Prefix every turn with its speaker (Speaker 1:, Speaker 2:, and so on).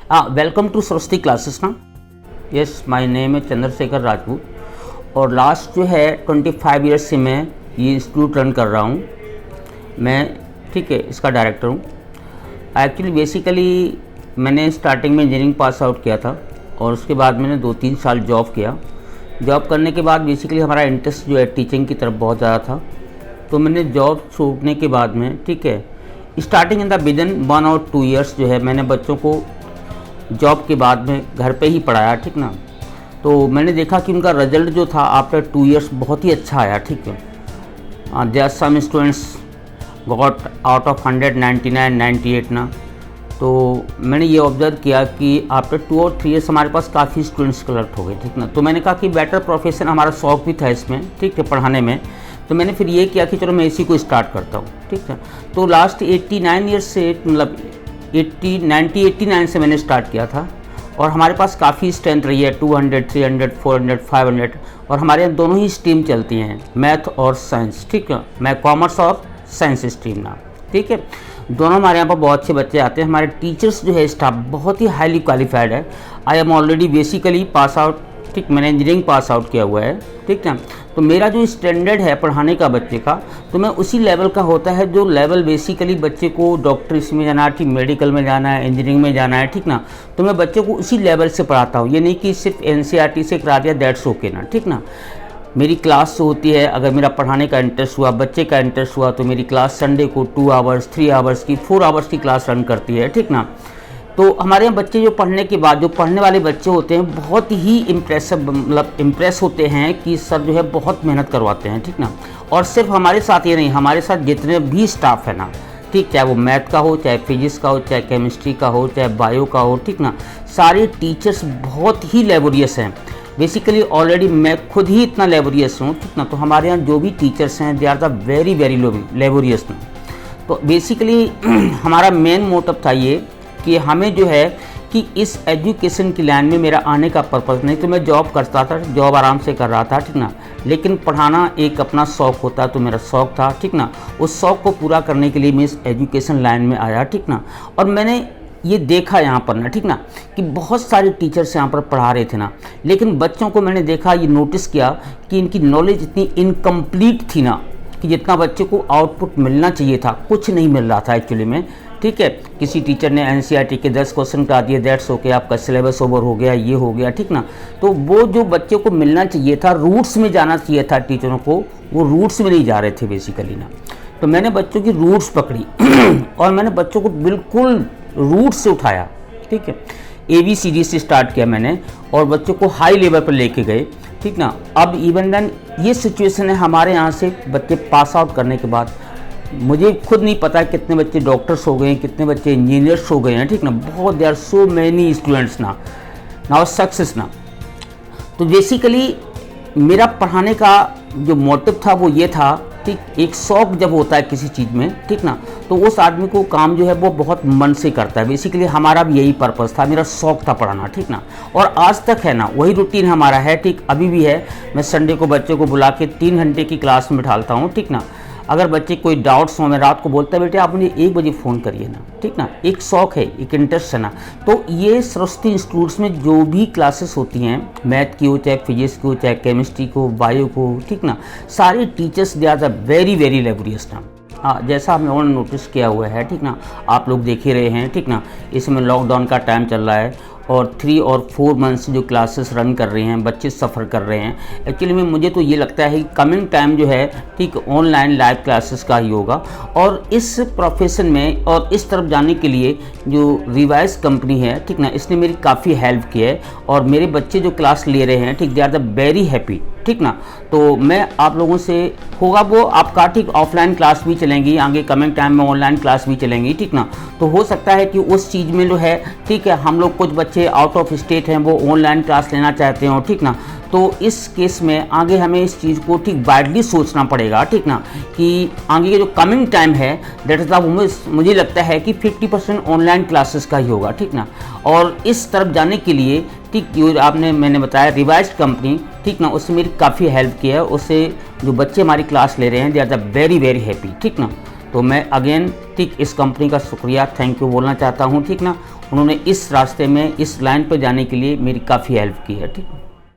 Speaker 1: Welcome to Saraswati classes ना। Yes, my name है चंद्रशेखर राजपूत और लास्ट जो है 25 ईयर्स से मैं ये इंस्टीट्यूट रन कर रहा हूँ। मैं ठीक है इसका डायरेक्टर हूँ। एक्चुअली बेसिकली मैंने स्टार्टिंग में इंजीनियरिंग पास आउट किया था और उसके बाद मैंने 2-3 साल जॉब किया। जॉब करने के बाद बेसिकली हमारा इंटरेस्ट जो है टीचिंग की तरफ बहुत ज़्यादा था, तो मैंने जॉब छोड़ने के बाद में ठीक है स्टार्टिंग इन द विदिन 1 और 2 ईयर्स जो है मैंने बच्चों को जॉब के बाद में घर पे ही पढ़ाया, ठीक ना। तो मैंने देखा कि उनका रिजल्ट जो था आफ्टर 2 ईयर्स बहुत ही अच्छा आया, ठीक है। There some students got out of 199 98 ना। तो मैंने ये ऑब्जर्व किया कि आफ्टर 2 और 3 ईयर्स हमारे पास काफ़ी स्टूडेंट्स कलेक्ट हो गए, ठीक ना। तो मैंने कहा कि बेटर प्रोफेशन, हमारा शौक भी था इसमें, ठीक है, पढ़ाने में। तो मैंने फिर ये किया कि चलो मैं इसी को स्टार्ट करता हूँ, ठीक है। तो लास्ट 89 ईयर्स से मतलब 89 से मैंने स्टार्ट किया था और हमारे पास काफ़ी स्ट्रेंथ रही है, 200, 300, 400, 500 और हमारे यहाँ दोनों ही स्ट्रीम चलती हैं, मैथ और साइंस, ठीक है। मैं कॉमर्स और साइंस स्ट्रीम ना, ठीक है। दोनों हमारे यहाँ पर बहुत अच्छे बच्चे आते हैं। हमारे टीचर्स जो है स्टाफ बहुत ही हाईली क्वालिफाइड है। I am already basically pass out, ठीक, मैंने इंजीनियरिंग पास आउट किया हुआ है, ठीक है। तो मेरा जो स्टैंडर्ड है पढ़ाने का बच्चे का, तो मैं उसी लेवल का होता है जो लेवल बेसिकली बच्चे को डॉक्टरी में जाना है, ठीक, मेडिकल में जाना है, इंजीनियरिंग में जाना है, ठीक ना। तो मैं बच्चों को उसी लेवल से पढ़ाता हूँ। ये नहीं कि सिर्फ NCERT से करा दिया दैट्स ओके ना, ठीक ना। मेरी क्लास जो होती है, अगर मेरा पढ़ाने का इंटरेस्ट हुआ, बच्चे का इंटरेस्ट हुआ, तो मेरी क्लास संडे को 2 आवर्स 3 आवर्स की 4 आवर्स की क्लास रन करती है, ठीक ना। तो हमारे यहाँ बच्चे जो पढ़ने के बाद, जो पढ़ने वाले बच्चे होते हैं बहुत ही इम्प्रेसिव, मतलब इम्प्रेस होते हैं कि सर जो है बहुत मेहनत करवाते हैं, ठीक ना। और सिर्फ हमारे साथ ये नहीं, हमारे साथ जितने भी स्टाफ है ना, ठीक, चाहे वो मैथ का हो, चाहे फिजिक्स का हो, चाहे केमिस्ट्री का हो, चाहे बायो का हो, ठीक ना, सारे टीचर्स बहुत ही लेबोरियस हैं। बेसिकली ऑलरेडी मैं खुद ही इतना लेबोरियस हूँ, ठीक ना। तो हमारे यहाँ जो भी टीचर्स हैं they are the very very laborious. तो बेसिकली हमारा मेन मोटिव था ये कि हमें जो है कि इस एजुकेशन की लाइन में मेरा आने का पर्पज़ नहीं, तो मैं जॉब करता था, जॉब आराम से कर रहा था, ठीक ना। लेकिन पढ़ाना एक अपना शौक़ होता है, तो मेरा शौक़ था, ठीक ना। उस शौक़ को पूरा करने के लिए मैं इस एजुकेशन लाइन में आया, ठीक ना। और मैंने ये देखा यहाँ पर ना, ठीक ना, कि बहुत सारे टीचर्स यहाँ पर पढ़ा रहे थे ना, लेकिन बच्चों को मैंने देखा, ये नोटिस किया कि इनकी नॉलेज इतनी इनकम्प्लीट थी ना कि जितना बच्चे को आउटपुट मिलना चाहिए था कुछ नहीं मिल रहा था एक्चुअली में, ठीक है। किसी टीचर ने NCERT के 10 क्वेश्चन करा दिए, दैट्स ओके, आपका सिलेबस ओवर हो गया, ये हो गया, ठीक ना। तो वो जो बच्चे को मिलना चाहिए था, रूट्स में जाना चाहिए था टीचरों को, वो रूट्स में नहीं जा रहे थे बेसिकली ना। तो मैंने बच्चों की रूट्स पकड़ी और मैंने बच्चों को बिल्कुल रूट से उठाया, ठीक है। ABCD से स्टार्ट किया मैंने और बच्चों को हाई लेवल पर लेके गए, ठीक ना। अब इवन देन ये सिचुएशन है हमारे यहाँ से बच्चे पास आउट करने के बाद, मुझे खुद नहीं पता कितने बच्चे डॉक्टर्स हो गए हैं, कितने बच्चे इंजीनियर्स हो गए हैं, ठीक ना। बहुत there are so many students ना नाउ सक्सेस ना। तो बेसिकली मेरा पढ़ाने का जो मोटिव था वो ये था, ठीक, एक शौक जब होता है किसी चीज़ में, ठीक ना, तो उस आदमी को काम जो है वो बहुत मन से करता है। बेसिकली हमारा भी यही पर्पस था, मेरा शौक था पढ़ाना, ठीक ना। और आज तक है ना वही रूटीन हमारा है, ठीक, अभी भी है। मैं संडे को बच्चों को बुला के 3 घंटे की क्लास में बिठाता हूँ, ठीक ना। अगर बच्चे कोई डाउट्स हो, मैं रात को बोलता है बेटे आप मुझे 1 बजे फ़ोन करिए ना, ठीक ना। एक शौक है, एक इंटरेस्ट है ना। तो ये सरस्वती इंस्टीट्यूट्स में जो भी क्लासेस होती हैं, मैथ की हो, चाहे फिजिक्स की हो, चाहे केमिस्ट्री को, बायो को, ठीक ना, सारे teachers they are the very very laborious ना। जैसा हम लोगों ने नोटिस किया हुआ है, ठीक ना, आप लोग देख ही रहे हैं, ठीक ना। इसमें लॉकडाउन का टाइम चल रहा है और 3 और 4 मंथ्स से जो क्लासेस रन कर रहे हैं, बच्चे सफ़र कर रहे हैं। एक्चुअली में मुझे तो ये लगता है कि कमिंग टाइम जो है, ठीक, ऑनलाइन लाइव क्लासेस का ही होगा। और इस प्रोफेशन में और इस तरफ जाने के लिए जो रिवाइज कंपनी है, ठीक ना, इसने मेरी काफ़ी हेल्प की है और मेरे बच्चे जो क्लास ले रहे हैं, ठीक, they are the very happy, ठीक ना। तो मैं आप लोगों से होगा वो आपका, ठीक, ऑफलाइन क्लास भी चलेंगी आगे, कमिंग टाइम में ऑनलाइन क्लास भी चलेंगी, ठीक ना। तो हो सकता है कि उस चीज़ में जो है, ठीक है, हम लोग कुछ बच्चे आउट ऑफ स्टेट हैं, वो ऑनलाइन क्लास लेना चाहते हो, ठीक ना। तो इस केस में आगे हमें इस चीज़ को ठीक वाइडली सोचना पड़ेगा, ठीक ना, कि आगे के जो कमिंग टाइम है दैट इज़ द, मुझे लगता है कि 50% ऑनलाइन क्लासेस का ही होगा, ठीक ना। और इस तरफ जाने के लिए, ठीक, जो आपने मैंने बताया रिवाइज कंपनी, ठीक ना, उससे मेरी काफ़ी हेल्प की है। उससे जो बच्चे हमारी क्लास ले रहे हैं they are the very very happy, ठीक ना। तो मैं अगेन, ठीक, इस कंपनी का शुक्रिया, थैंक यू बोलना चाहता हूँ, ठीक ना। उन्होंने इस रास्ते में इस लाइन पर जाने के लिए मेरी काफ़ी हेल्प की है। ठीक है।